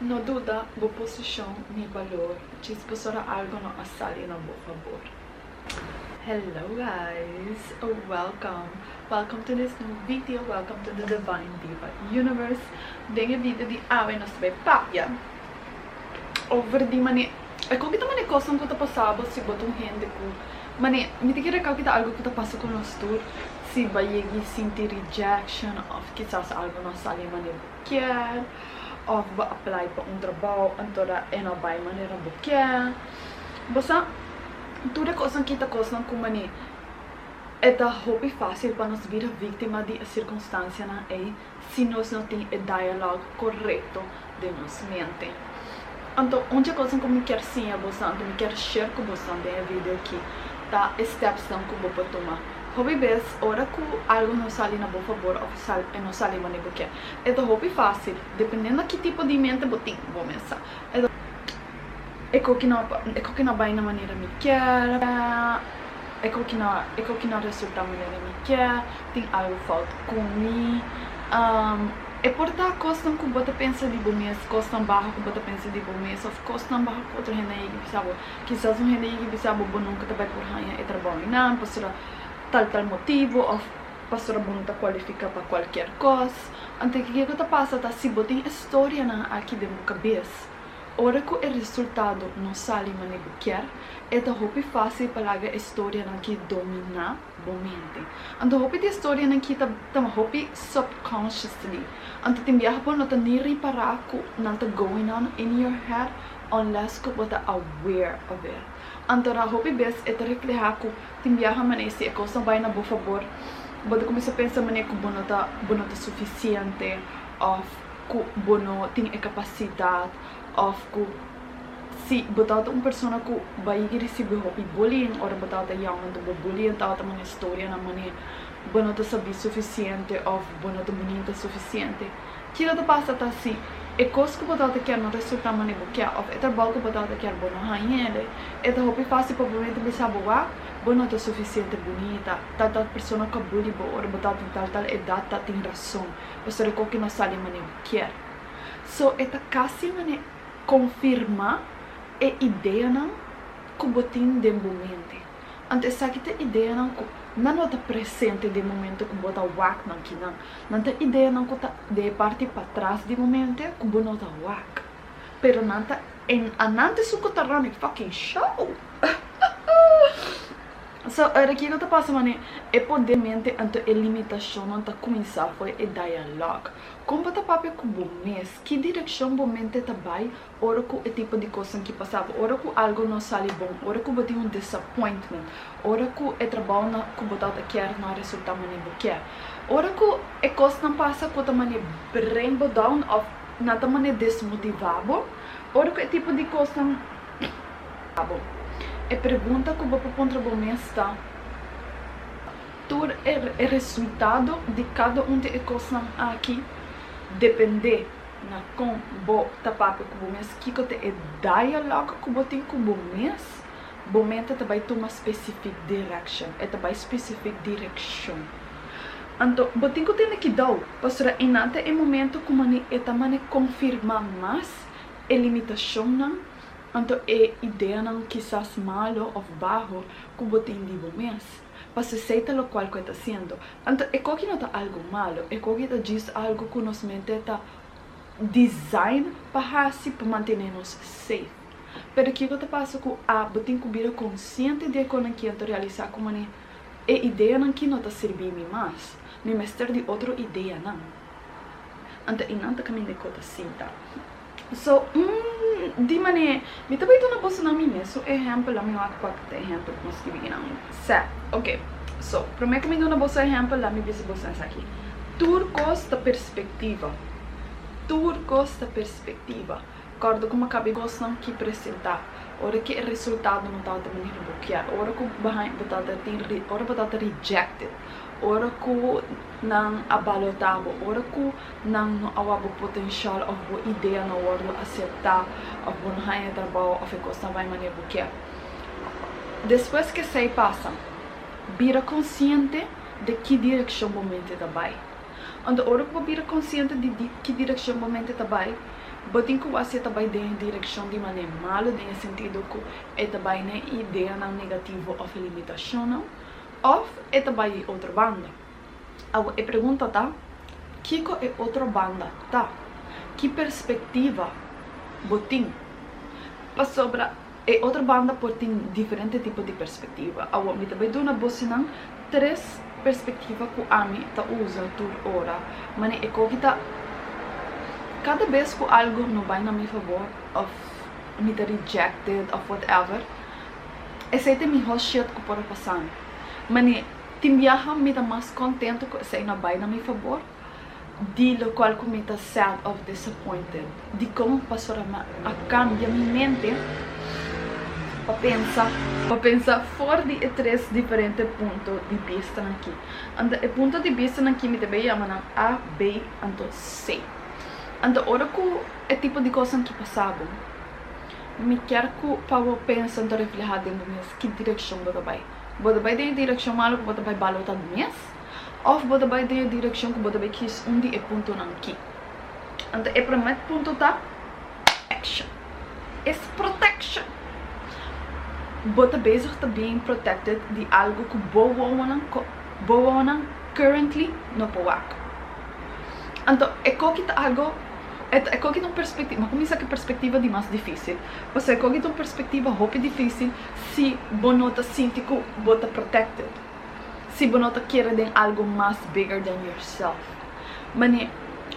No duda, bo position ni valor. Chisposora algo no asali na bo favor. Hello guys, welcome to this new video. Welcome to the Divine Diva Universe. Dengue video di awe nos be papia. Over di mani, eko kita mani kosong ko ta pasabo si botong hende ko. Mani, mitikira ka kita algo kita paso ko nos tour. Si bayegi sinti rejection of quizás algo no sali mani bukier. Of ba apply pa trabaho antora ena bay maneira bukier. Basta tudo coisa que kita coisa como mani eta hobby fácil para nos vir vítima de circunstância na se nós não tem diálogo correto de nossa mente. Então, onde coisa como me quer sim a você, então me quer share com você de vídeo aqui, tá steps não que vou tomar. Hobby vez ora que algo não sai na boa favor ou não sai mani bukier. Então hobby fácil, dependendo de que tipo de mente botin, vou pensar. Eko que não vai na maneira me quer, eko que não resulta maneira me quer, tem algo falta comigo. É por dar costam que você pensa de bom mês, costam barra que você pensa de bom mês, of costam barra que outra gente aí que pensava, quizás um gente aí que pensava bom nunca tá vai por rainha é trabalho não, pastora tal motivo, ou pastora bom tá qualifica para qualquer coisa. Então que tá passa tá se botem história na aqui dentro da cabeça. Ora que o resultado não sai mani bukier, é da hope fácil para a história na que domina a mente. Então hope de história na que tá hope subconsciously. Então tem viaja por não tá nem reparar que não tá going on in your head unless que você aware of it. Então a hope bes é tá reflejar que tem viaja manese é coisa vai na boa favor. Você começa a pensar mané que bono tá suficiente, of que bono tem a capacidade of ku si botata persona ku vai receber bullying ou botata yang do bullying tá uma história na maneira bono tá saber suficiente of bono tá bonita suficiente que lá passa tá assim e coisa que botata quer não resulta maneira que of é trabalho que botata quer bono rainha é da hope fácil provavelmente pensar boa bono tá suficiente bonita tá persona que bully ou botata tal idade tá tem razão você recolhe que não sai maneira que so é quase maneira confirma a ideia não que botin de momento. Antes sabe que ideia não que não está presente de momento que bota whack não que não tem ideia não que tá de parte para trás de momento que bota whack. Pero não tá em antes su que tá running fucking show. So, aqui não tá passando mané é poder mente ante a limitação não tá começar foi a diálogo. Como tá papel com bom mês, que direção bom mente tá vai, ora com o tipo de coisa que passava, ora com algo não sai bom, ora com botar um disappointment, ora com o trabalho na que botar quer não resulta mané quer, ora com a coisa não passa com a mané brain down of nada mané desmotivado, ora com o tipo de coisa bom. A pergunta que eu vou propor bom mês está tudo é resultado de cada de coisas aqui depender na com bo tapar com bom mês que te é diálogo que botem com bom mês bom mês vai tomar specific direction é vai specific direction então botem que tem que dar para inata é momento como ni é também confirmar mais a limitação não. Então, a ideia não quizás malo ou bajo que você tem de bom mês. Para se aceitar o qual está sendo. Então, é que não está algo malo. É que está diz algo que nossa mente está design para manter-nos safe. Pero o que está passando com a você tem que vir consciente de que não realizar como a ideia não que não está servindo mais. Nem mais ter de outra ideia não. Então, e não está caminho de coisa assim, tá? So, di maneira, me também tô na bolsa na minha, so exemplo, a minha qualquer exemplo que nós queremos certo, ok, so, prometo que me dou na bolsa exemplo, lá me disse bolsa essa aqui, tur costa perspectiva, acordo como acabei gostando que apresentar, ora que o resultado não está de maneira bloqueada, ora que o batata rejected, ora que não avalotável, ora que não há o potencial ou a ideia não hora aceitar, ou não há trabalho, ou coisa vai maneira bloqueada. Depois que se passa, vira consciente de que direção o momento está vai. Então, ora que vira consciente de que direção o momento está vai, botin ko asi tabay din direksyon di man malo din sentido ko etabay na ideia ng negativo of limitação não of etabay outra banda. Agora e pergunta tá, kiko é outra banda tá? Que perspectiva botin? Pa sobra é outra banda por tem diferente tipo de perspectiva. Agora me tabay do na bosinang três perspectiva que a mim tá usa tur ora, mas é que cada vez que algo não vai na meu favor, of me tá rejected, of whatever, esse é meu shit que pode passar. Mas timbiaha me tá mais contente que esse não vai na meu favor, de lo qual que me tá sad of disappointed, de como passou a cambia minha mente para pensar fora de três diferentes pontos de vista aqui. Então, o ponto de vista aqui me também chama A, B, então C. Então, ora que é tipo de coisa que passava, me quero que para pensar então refletir dentro de que direção você vai. Você vai em direção malo que você vai balotar do mês, ou você vai em direção que você vai quis onde é ponto aqui. Então, o primeiro ponto tá action. É protection. Você bezig te being protected de algo que boa não currently no powak. Então, é que algo é que uma perspectiva, mas começa que perspectiva de mais difícil. Você é que uma perspectiva hope difícil se bonota sente que você protected. Se bonota quer de algo mais bigger than yourself. Mas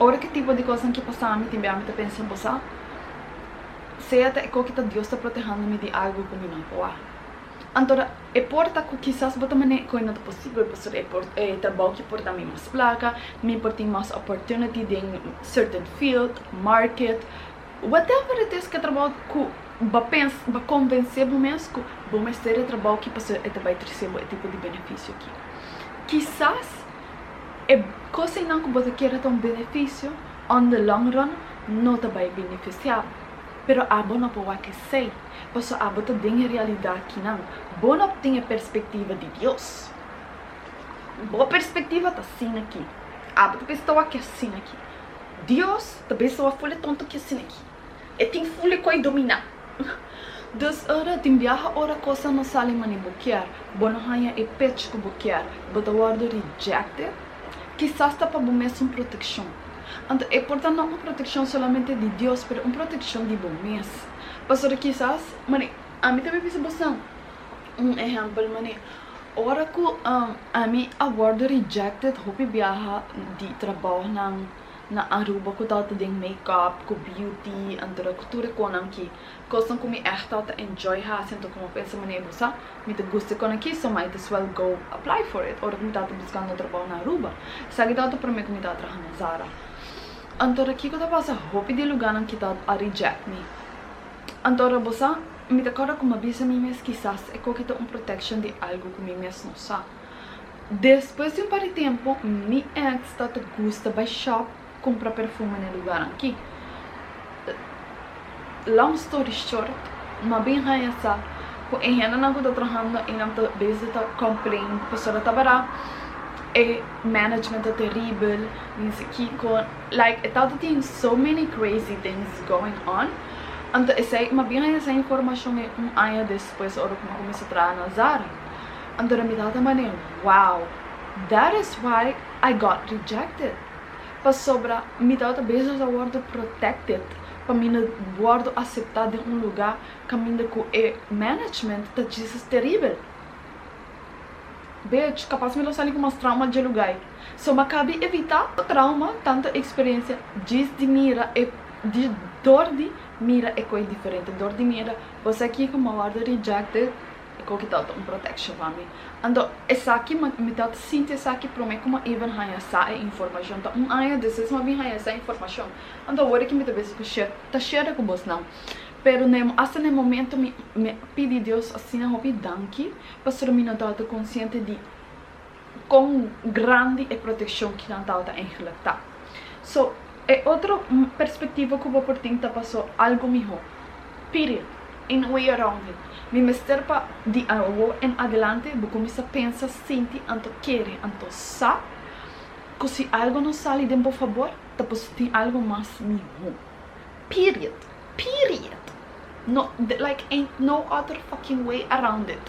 ora que tipo de coisa que passa a mim também a pensar você seja até que Deus está protegendo-me de algo que me não pode. Então, é porta que quizás você não é possível, porque é trabalho que porta me mais placa, me porta mais opportunity em certain field, market, whatever it is que trabalho que vai convencer mesmo que vou ter trabalho que você vai receber esse tipo de benefício aqui. Quizás é coisa não que você quer ter benefício, on the long run, não te vai beneficiar. Pero abo não pode que sei, pois abo te tem realidade que não. Bo não tem a perspectiva de Deus. Boa perspectiva tá assim aqui. Abo te pessoa que assim aqui. Deus te pessoa fully tonto que assim aqui. E tem fully coi dominar. Dus ora tem viaja ora coisa não sale mani buquear. Bo não hanya e pech que buquear. But word rejected. Quizás tá para bom mesmo proteção. Então, é portanto não uma proteção somente de Deus, mas uma proteção de bom mês. Pastor, quizás, mani, a mim também pensa bastante. Exemplo, mani, ora que a mim award rejected, hope viaja de trabalho na Aruba, que tal de make-up, com beauty, antara cultura com aqui, coisa que me echt tal enjoy ha, sinto como pensa mani, você, me te gusta com aqui, so might as well go apply for it. Ora que me tal buscando trabalho na Aruba, sabe tal para mim que me tal trabalhando na Zara. Então aqui que eu passa hope de lugar em que tá a reject me. Então você me dá cara como avisa mim mesmo quizás é que tá protection de algo que mim mesmo não sabe. Depois de par de tempo, mi ex tá te gusta by shop comprar perfume no lugar aqui. Long story short, mas bem essa, que em renda não tô trabalhando e não tô busy tá complain, pessoa tá bará. E management é terrível, isso aqui com, like, tem so many crazy things going on. Então, essa informação é ano depois, hora que eu comecei a trabalhar na Zara. Então, eu me dava também, wow, that is why I got rejected. Para sobra, me dava beijo a word protected, para mim não word aceitar em lugar que me com é management, tá isso terrível. Bitch, capaz me lo sair com umas traumas de lugar. So, macabe evitar o trauma, tanta experiência, diz de mira, e de dor de mira é coisa diferente. Dor de mira, você aqui como a ordem rejected, é coisa que dá uma protection para mim. Então, essa aqui, me dá sentir essa aqui para mim como even há essa informação. Então, ano desses, mas bem há essa informação. Então, agora que me dá vezes que share, tá share com você não. Pero hasta no momento me pedi Deus assim a hobby danke, para me não estar consciente de quão grande é a proteção que não está eigenlijk tá. So, é outra perspectiva que eu vou por tentar passar algo melhor. Period. In way around it. Me mestre para de algo em adelante, vou começar a pensar, sentir, anto querer, anto sabe, que se algo não sai de por favor, depois tem algo mais melhor. Period. Period. No, like ain't no other fucking way around it.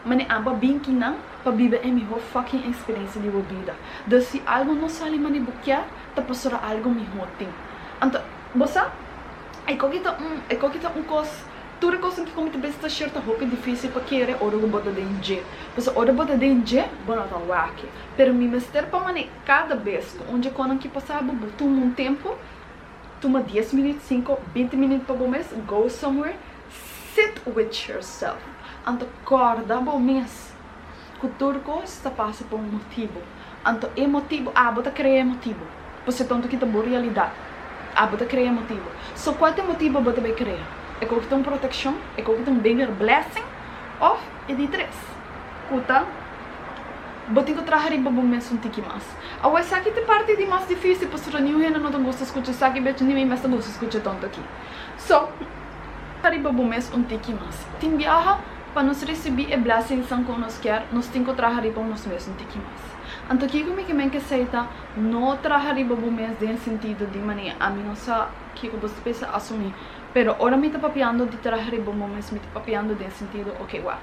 Mane aba binki nang pabiba é mi fucking experiência de vida. Dus se algo não sale mane buquear, tapos será algo mi hoting. Então, bossa, eko kita cos, tudo coisa que como te besta certa roupa difícil para querer ora go bota denje. Bossa ora bota denje, bona tá wake. Pero mi mister pa mane cada vez onde quando que passava botou um tempo, toma 10 minutos, 5, 20 minutos para o mês, go somewhere, sit with yourself. Anto corda bom mês. Que tudo coisa passa por motivo. Anto motivo, bota criar motivo. Você tanto que tá boa realidade. Bota criar motivo. So qual é o motivo bota vai criar? É que tem proteção, é que tem bigger blessing, ou é de três. Kuta, bota que trazer para bom mês tiki mais. Agora sabe que parte de mais difícil, porque o nenhum não tem gosto de escutar, sabe que bete ninguém mais gosta de escutar tanto aqui. So, para bom mês tiki mais. Tem viaja para nos receber a blessing que nós quer, nós temos que trazer para nós mesmos tiki mais. Então aqui como é que aceita não trazer para bom mês no sentido de maneira a mim não sabe que você pensa assumir, pero ora me está papiando de trazer para bom mês, me está papiando no sentido, ok, uau.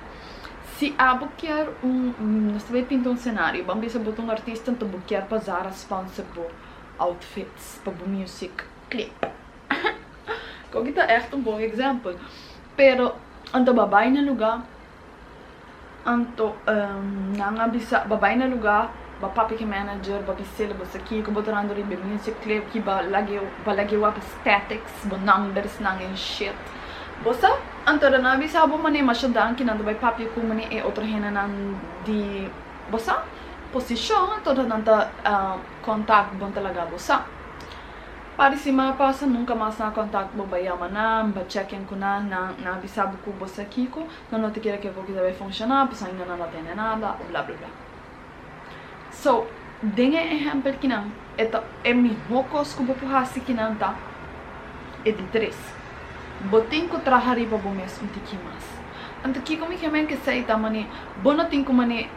Se quer nós vai pintar cenário, vamos ver se um artista então quer passar a sponsor por outfits, para music clip. Kok é echt bom exemplo. Pero anto babae na lugar, anto nanga bisa babae na lugar, papi que manager, papi sela bosa aqui, que botando ribe music clip, que ba lagi up aesthetics, ba numbers nang and shit. Bosa, anto na bisa bo mani masyadang kinando bay papi ko mani outra hena nang di bosa posisyon, anto nanta contact bon talaga bosa. Para cima passa nunca mais na contato bo bayama na ba check-in ko na avisado ko bosa kiko não te quer que vou que vai funcionar, pois ainda não tem nada, blá blá blá. So, dengue exemplo que não, é mi hokos ko po hasi que não tá. É de três. Botin ko trahari pa bo mes tiki mas. Anto kiko mi kemen que sei ta mani bonotin ko mani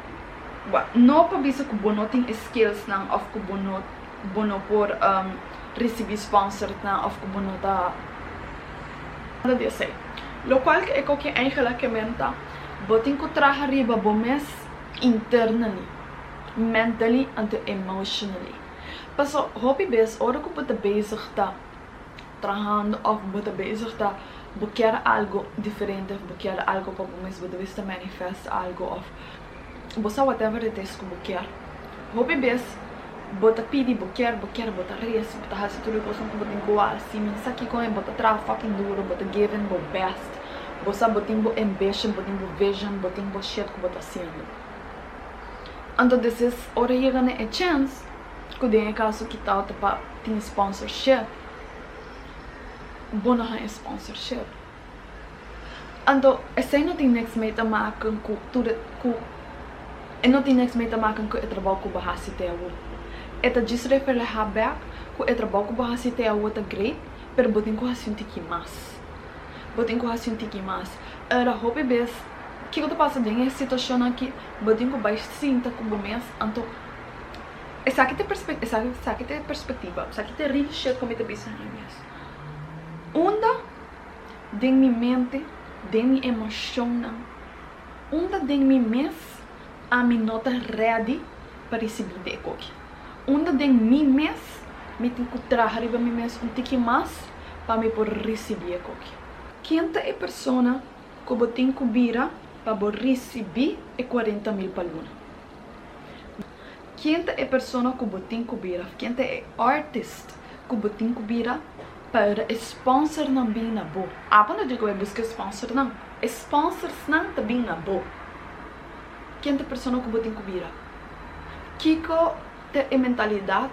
no pa bisa ko bonotin skills nang of ko bono por receber sponsor na of como nota nada de sei. Lo qual que é que eigenlijk menta botin ko trabalhar ba bomes internally, mentally and emotionally. Paso hobby bes ora ko bota bezig ta trabajando of bota bezig ta buscar algo diferente, buscar algo para bomes bota vista manifest algo of bosa whatever it is ko buscar. Hobby bes bota pidi, boquer, bota res, bota hasi tudo coisa que botin igual, assim, saki com bota tra fucking duro, bota given, bo best, bosa botin bo ambition, botin bo vision, botin bo shit que bota sendo. Então desses ora chega né a chance, que tem caso que tá para tem sponsorship, bona ha sponsorship. Então esse não tem next meta maken com tudo com, não tem next meta maken com o trabalho que bahasi teu. Eta diz referir a back, que é trabalho que você tem a outra great, pero botin ko hasin tiki mas. Botin ko hasin tiki mas. Era hobby bes. Que eu tô passando em situação aqui, botin ko vai sinta como mês, então essa aqui tem perspectiva, essa aqui tem perspectiva, essa aqui tem real shit como te bisa mês. Onda de minha mente, de minha emoção, onda de minha mês, a minha nota ready para receber de coque. Onda de mim mês, me tenho que trazer para mim mês tiki mais para me por receber aqui. Quem é a pessoa que eu tenho que virar para receber 40.000 para luna? Quem é a pessoa que eu tenho que virar? Quem é o artista que eu tenho que virar para sponsor não bem na boa? Quando eu digo que eu busco sponsor não, sponsors não também na boa. Quem é a pessoa que eu tenho que virar? Kiko te mentalidade,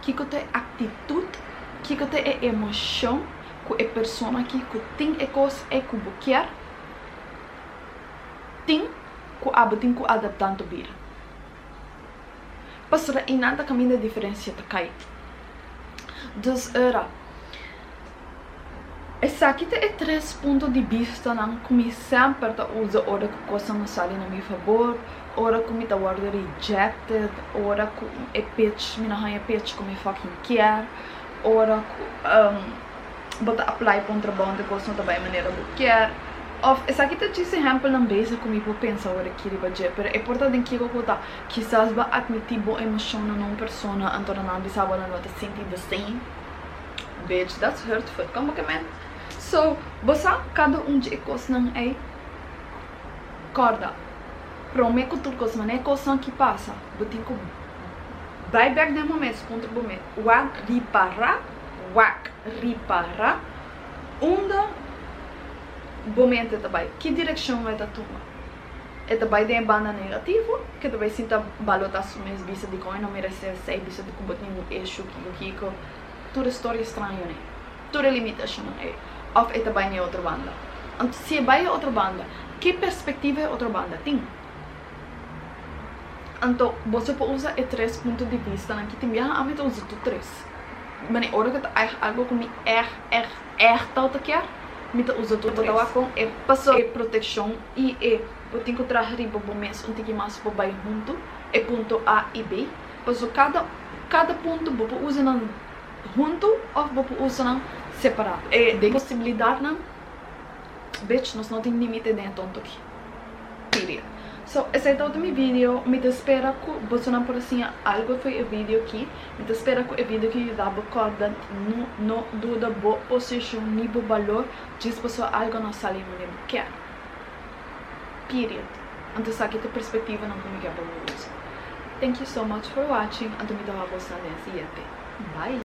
que te atitude, que te emoção, que é pessoa que tem coisa que quer, tem que adaptar to vida. Pastor em nada caminho de diferença tá cai. Dus era essa aqui é 3 pontos de vista não como sempre tá usa ora que coisa não sai na meu favor. Ora como tá word rejected, ora com pitch, mina hanya pitch como fucking quer, ora bota apply para um trabalho de coisa não trabalha de maneira que quer. Of, essa aqui tá te exemplo não base comigo para pensar agora aqui de budget, pero é importante que eu conta quizás vai admitir boa emoção numa pessoa, então não bisa wala não te sentir the same. Bitch, that's hurtful. Como que man? So, basta cada de coisa não é corda. Prometo tudo coisa, mas é coisa que passa. Botinho vai back de momento contra o momento. Wak reparar. Onda momento também. Que direção vai dar tomar? É também de banda negativo, que também sinta balotas mesmo visa de coisa não merece ser visa de combater um eixo que toda história estranha né. Toda limitação é. Of é também outra banda. Então se vai outra banda, que perspectiva é outra banda tem? Então você pode usar três pontos de vista, que tem a mim usa tu três. Mas na hora que algo como tal te quer me usa tudo com passou proteção e eu tenho que trazer riba bom mês onde que mais vai junto é ponto A e B passou cada ponto vou usar junto ou vou usar separado é de possibilidade não bitch nós não tem limite dentro tonto aqui period. So, esse é todo o meu vídeo. Me espera que você não por assim algo foi o vídeo aqui. Me espera que o vídeo que dá corda não dúvida boa posição nem bom valor. Diz pessoa algo não sai nem quer. Period. Então aqui a perspectiva não como que é para você. Thank you so much for watching. Então me dá uma boa nesse Bye.